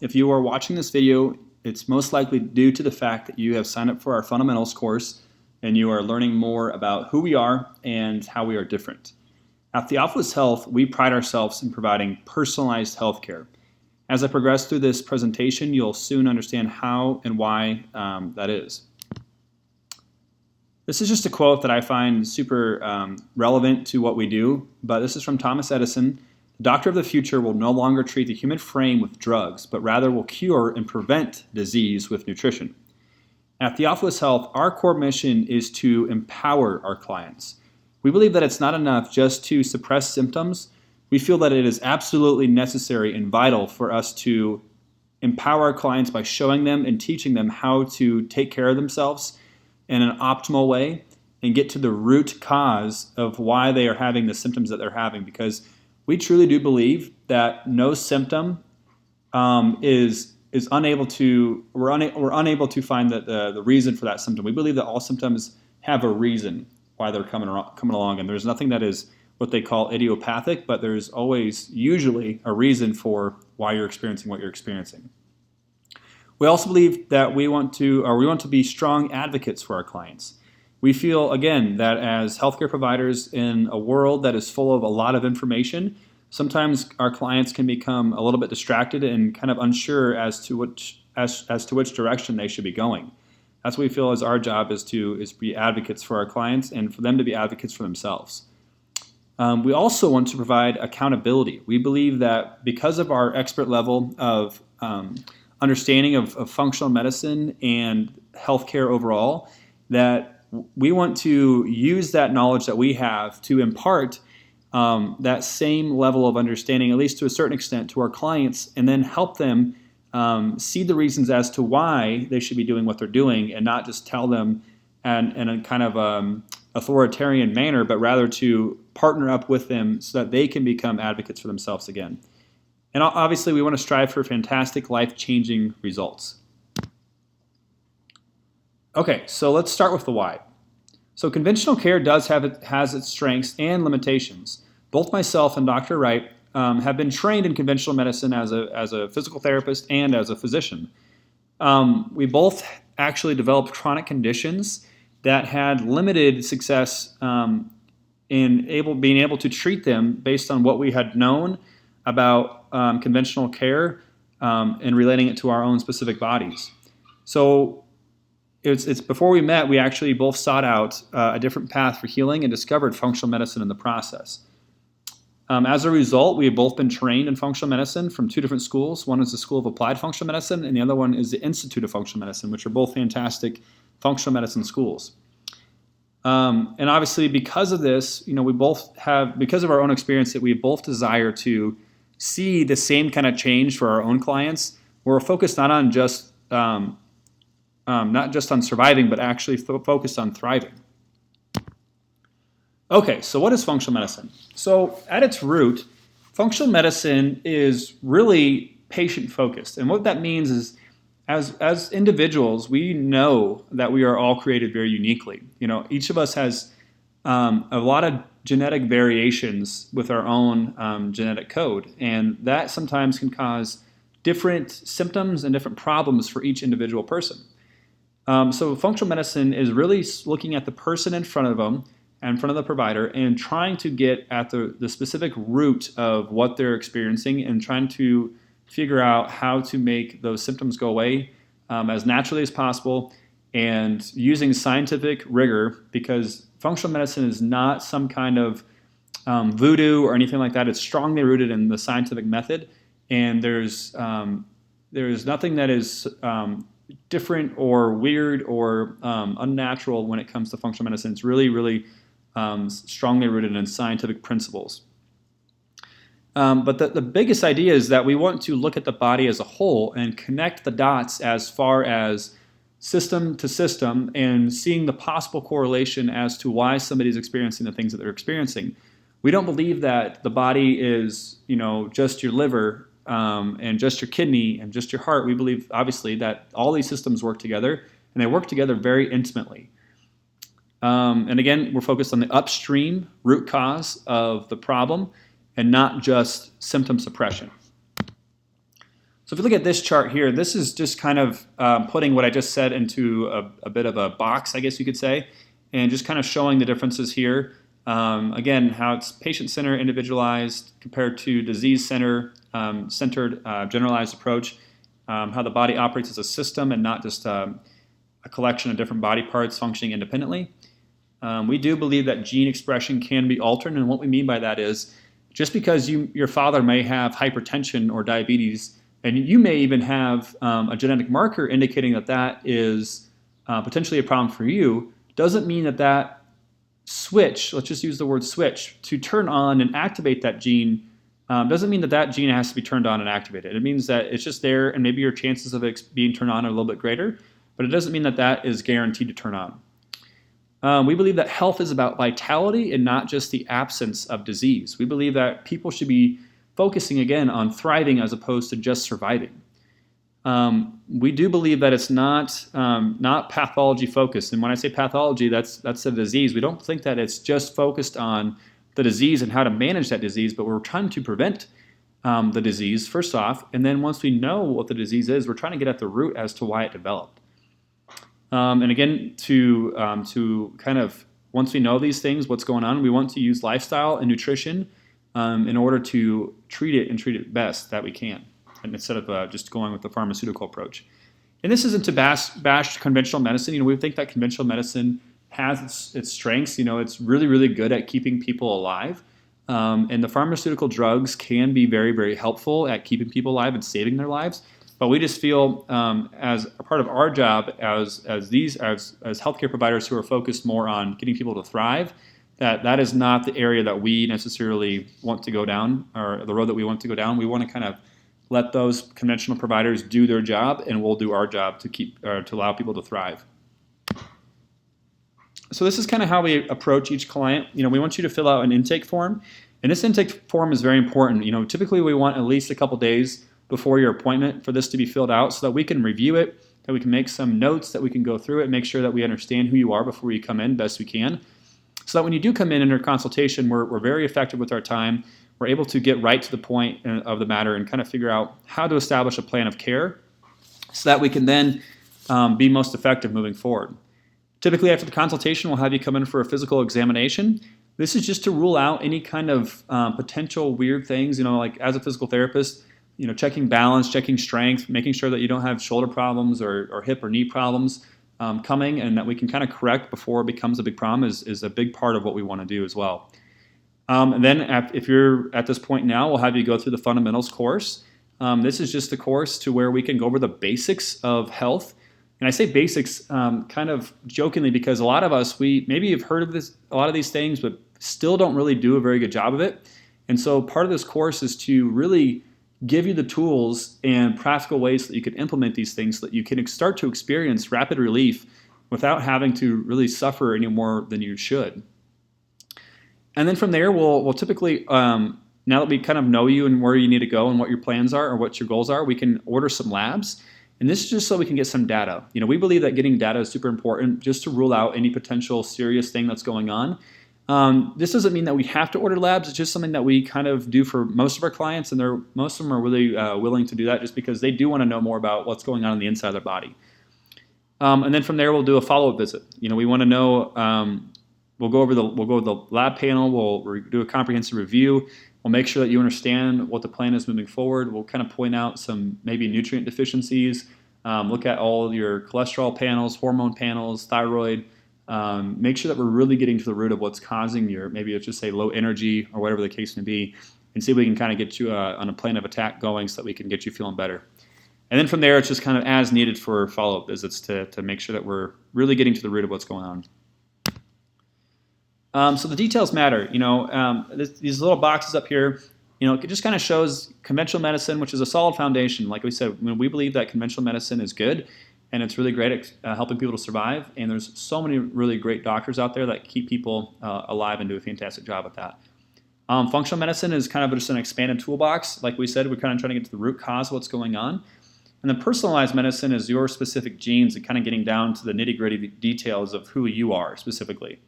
If you are watching this video, it's most likely due to the fact that you have signed up for our fundamentals course and you are learning more about who we are and how we are different. At Theophilus Health, we pride ourselves in providing personalized healthcare. As I progress through this presentation, you'll soon understand how and why that is. This is just a quote that I find super relevant to what we do, but this is from Thomas Edison. The doctor of the future will no longer treat the human frame with drugs, but rather will cure and prevent disease with nutrition. At Theophilus Health, our core mission is to empower our clients. We believe that it's not enough just to suppress symptoms. We feel that it is absolutely necessary and vital for us to empower our clients by showing them and teaching them how to take care of themselves in an optimal way and get to the root cause of why they are having the symptoms that they're having, because we truly do believe that no symptom is unable to, we're unable to find the reason for that symptom. We believe that all symptoms have a reason why they're coming along, and there's nothing that is what they call idiopathic, but there's always usually a reason for why you're experiencing what you're experiencing. We also believe that we want to be strong advocates for our clients. We feel, again, that as healthcare providers in a world that is full of a lot of information, sometimes our clients can become a little bit distracted and kind of unsure as to which direction they should be going. That's what we feel is our job is to be advocates for our clients and for them to be advocates for themselves. We also want to provide accountability. We believe that because of our expert level of understanding of functional medicine and healthcare overall, that we want to use that knowledge that we have to impart that same level of understanding, at least to a certain extent, to our clients, and then help them see the reasons as to why they should be doing what they're doing, and not just tell them in a kind of authoritarian manner, but rather to partner up with them so that they can become advocates for themselves again. And obviously, we want to strive for fantastic, life-changing results. Okay, so let's start with the why. So conventional care has its strengths and limitations. Both myself and Dr. Wright have been trained in conventional medicine as a physical therapist and as a physician. We both actually developed chronic conditions that had limited success in being able to treat them based on what we had known about conventional care and relating it to our own specific bodies. So it's before we met, we actually both sought out a different path for healing and discovered functional medicine in the process. As a result, we have both been trained in functional medicine from two different schools. One is the School of Applied Functional Medicine, and the other one is the Institute of Functional Medicine, which are both fantastic functional medicine schools. And obviously, because of this, because of our own experience, that we both desire to see the same kind of change for our own clients. We're focused not just on surviving, but actually focused on thriving. Okay, so what is functional medicine? So at its root, functional medicine is really patient-focused. And what that means is, as individuals, we know that we are all created very uniquely. Each of us has a lot of genetic variations with our own genetic code, and that sometimes can cause different symptoms and different problems for each individual person. So functional medicine is really looking at the person in front of them, in front of the provider, and trying to get at the specific root of what they're experiencing and trying to figure out how to make those symptoms go away as naturally as possible, and using scientific rigor, because functional medicine is not some kind of voodoo or anything like that. It's strongly rooted in the scientific method, and there's nothing that is different or weird or unnatural when it comes to functional medicine. It's really, really strongly rooted in scientific principles. But the biggest idea is that we want to look at the body as a whole and connect the dots as far as system to system and seeing the possible correlation as to why somebody's experiencing the things that they're experiencing. We don't believe that the body is, just your liver and just your kidney and just your heart. We believe, obviously, that all these systems work together, and they work together very intimately. And again, we're focused on the upstream root cause of the problem and not just symptom suppression. So if you look at this chart here, this is just kind of putting what I just said into a bit of a box, I guess you could say, and just kind of showing the differences here. Again, how it's patient-centered, individualized, compared to disease-centered, generalized approach, how the body operates as a system and not just a collection of different body parts functioning independently. We do believe that gene expression can be altered, and what we mean by that is just because your father may have hypertension or diabetes, and you may even have a genetic marker indicating that that is potentially a problem for you, doesn't mean that that switch, let's just use the word switch, to turn on and activate that gene, doesn't mean that that gene has to be turned on and activated. It means that it's just there, and maybe your chances of it being turned on are a little bit greater, but it doesn't mean that that is guaranteed to turn on. We believe that health is about vitality and not just the absence of disease. We believe that people should be focusing, again, on thriving as opposed to just surviving. We do believe that it's not pathology focused. And when I say pathology, that's a disease. We don't think that it's just focused on the disease and how to manage that disease, but we're trying to prevent the disease, first off. And then once we know what the disease is, we're trying to get at the root as to why it developed. And again, to kind of, once we know these things, what's going on, we want to use lifestyle and nutrition in order to treat it best that we can, and instead of just going with the pharmaceutical approach. And this isn't to bash conventional medicine. We think that conventional medicine has its strengths. It's really, really good at keeping people alive. And the pharmaceutical drugs can be very, very helpful at keeping people alive and saving their lives. But we just feel as a part of our job as healthcare providers who are focused more on getting people to thrive, that is not the area that we necessarily want to go down, or the road that we want to go down. We want to kind of let those conventional providers do their job, and we'll do our job to allow people to thrive. So this is kind of how we approach each client. We want you to fill out an intake form, and this intake form is very important. Typically we want at least a couple days before your appointment for this to be filled out so that we can review it, that we can make some notes, that we can go through it, make sure that we understand who you are before you come in best we can, so that when you do come in under consultation, we're very effective with our time. We're able to get right to the point of the matter and kind of figure out how to establish a plan of care so that we can then be most effective moving forward. Typically after the consultation, we'll have you come in for a physical examination. This is just to rule out any kind of potential weird things, like as a physical therapist, checking balance, checking strength, making sure that you don't have shoulder problems or hip or knee problems coming, and that we can kind of correct before it becomes a big problem is a big part of what we want to do as well. And then if you're at this point now, we'll have you go through the fundamentals course. This is just a course to where we can go over the basics of health. And I say basics kind of jokingly because a lot of us, we maybe have heard of a lot of these things, but still don't really do a very good job of it. And so part of this course is to really give you the tools and practical ways that you can implement these things so that you can start to experience rapid relief without having to really suffer any more than you should. And then from there, we'll typically, now that we kind of know you and where you need to go and what your plans are or what your goals are, we can order some labs. And this is just so we can get some data. We believe that getting data is super important just to rule out any potential serious thing that's going on. This doesn't mean that we have to order labs. It's just something that we kind of do for most of our clients, and most of them are really willing to do that just because they do want to know more about what's going on the inside of their body. And then from there, we'll do a follow-up visit. We want to know. We'll go over the lab panel. We'll do a comprehensive review. We'll make sure that you understand what the plan is moving forward. We'll kind of point out some maybe nutrient deficiencies. Look at all your cholesterol panels, hormone panels, thyroid. Make sure that we're really getting to the root of what's causing maybe let's just say low energy or whatever the case may be, and see if we can kind of get you on a plan of attack going so that we can get you feeling better. And then from there, it's just kind of as needed for follow-up visits to make sure that we're really getting to the root of what's going on. So the details matter. These little boxes up here, it just kind of shows conventional medicine, which is a solid foundation. Like we said, we believe that conventional medicine is good, and it's really great at helping people to survive. And there's so many really great doctors out there that keep people alive and do a fantastic job at that. Functional medicine is kind of just an expanded toolbox. Like we said, we're kind of trying to get to the root cause of what's going on. And then personalized medicine is your specific genes and kind of getting down to the nitty-gritty details of who you are specifically.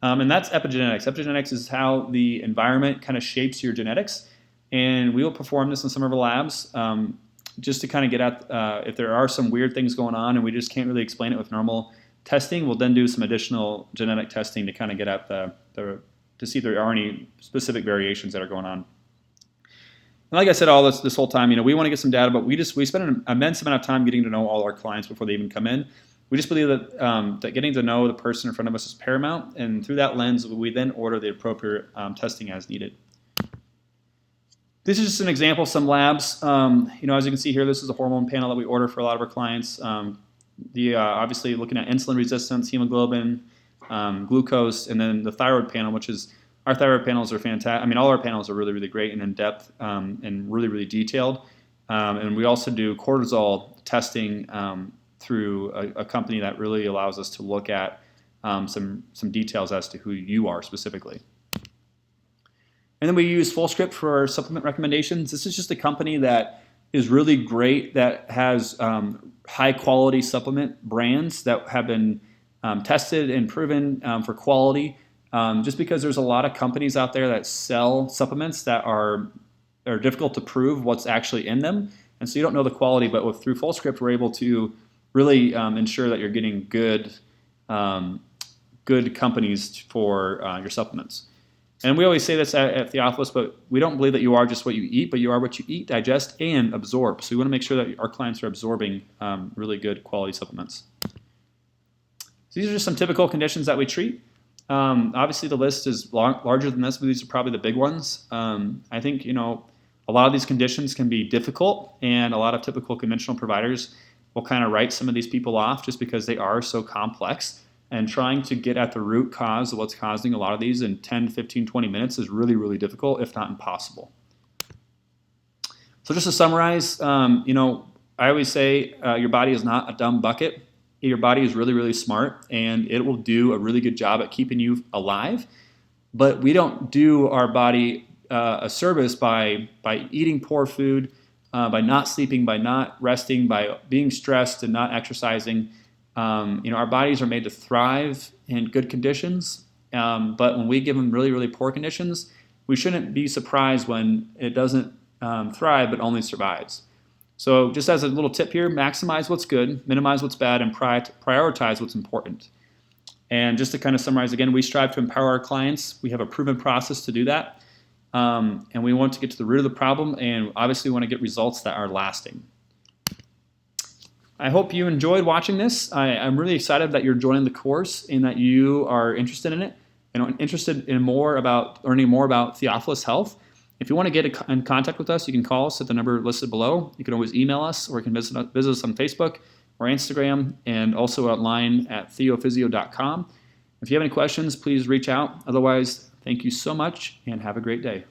And that's epigenetics. Epigenetics is how the environment kind of shapes your genetics. And we will perform this in some of our labs. just to kind of get at if there are some weird things going on and we just can't really explain it with normal testing, we'll then do some additional genetic testing to kind of get at to see if there are any specific variations that are going on. And like I said, all this whole time, we want to get some data, but we spend an immense amount of time getting to know all our clients before they even come in. We just believe that getting to know the person in front of us is paramount, and through that lens, we then order the appropriate testing as needed. This is just an example of some labs. As you can see here, this is a hormone panel that we order for a lot of our clients. Obviously looking at insulin resistance, hemoglobin, glucose, and then the thyroid panel, which is our thyroid panels are fantastic. All our panels are really, really great and in depth and really, really detailed. And we also do cortisol testing through a company that really allows us to look at some details as to who you are specifically. And then we use FullScript for our supplement recommendations. This is just a company that is really great, that has high quality supplement brands that have been tested and proven for quality. Just because there's a lot of companies out there that sell supplements that are difficult to prove what's actually in them, and so you don't know the quality. But through FullScript, we're able to really ensure that you're getting good companies for your supplements. And we always say this at Theophilus, but we don't believe that you are just what you eat, but you are what you eat, digest, and absorb. So we want to make sure that our clients are absorbing really good quality supplements. So these are just some typical conditions that we treat. Obviously, the list is larger than this, but these are probably the big ones. I think, a lot of these conditions can be difficult, and a lot of typical conventional providers will kind of write some of these people off just because they are so complex. And trying to get at the root cause of what's causing a lot of these in 10, 15, 20 minutes is really, really difficult, if not impossible. So just to summarize, I always say your body is not a dumb bucket. Your body is really, really smart, and it will do a really good job at keeping you alive. But we don't do our body a service by eating poor food, by not sleeping, by not resting, by being stressed and not exercising. Our bodies are made to thrive in good conditions, but when we give them really, really poor conditions, we shouldn't be surprised when it doesn't thrive but only survives. So just as a little tip here, maximize what's good, minimize what's bad, and prioritize what's important. And just to kind of summarize again, we strive to empower our clients. We have a proven process to do that, and we want to get to the root of the problem, and obviously we want to get results that are lasting. I hope you enjoyed watching this. I'm really excited that you're joining the course and that you are interested in it and interested in learning more about Theophilus Health. If you want to get in contact with us, you can call us at the number listed below. You can always email us, or you can visit us on Facebook or Instagram, and also online at theophysio.com. If you have any questions, please reach out. Otherwise, thank you so much and have a great day.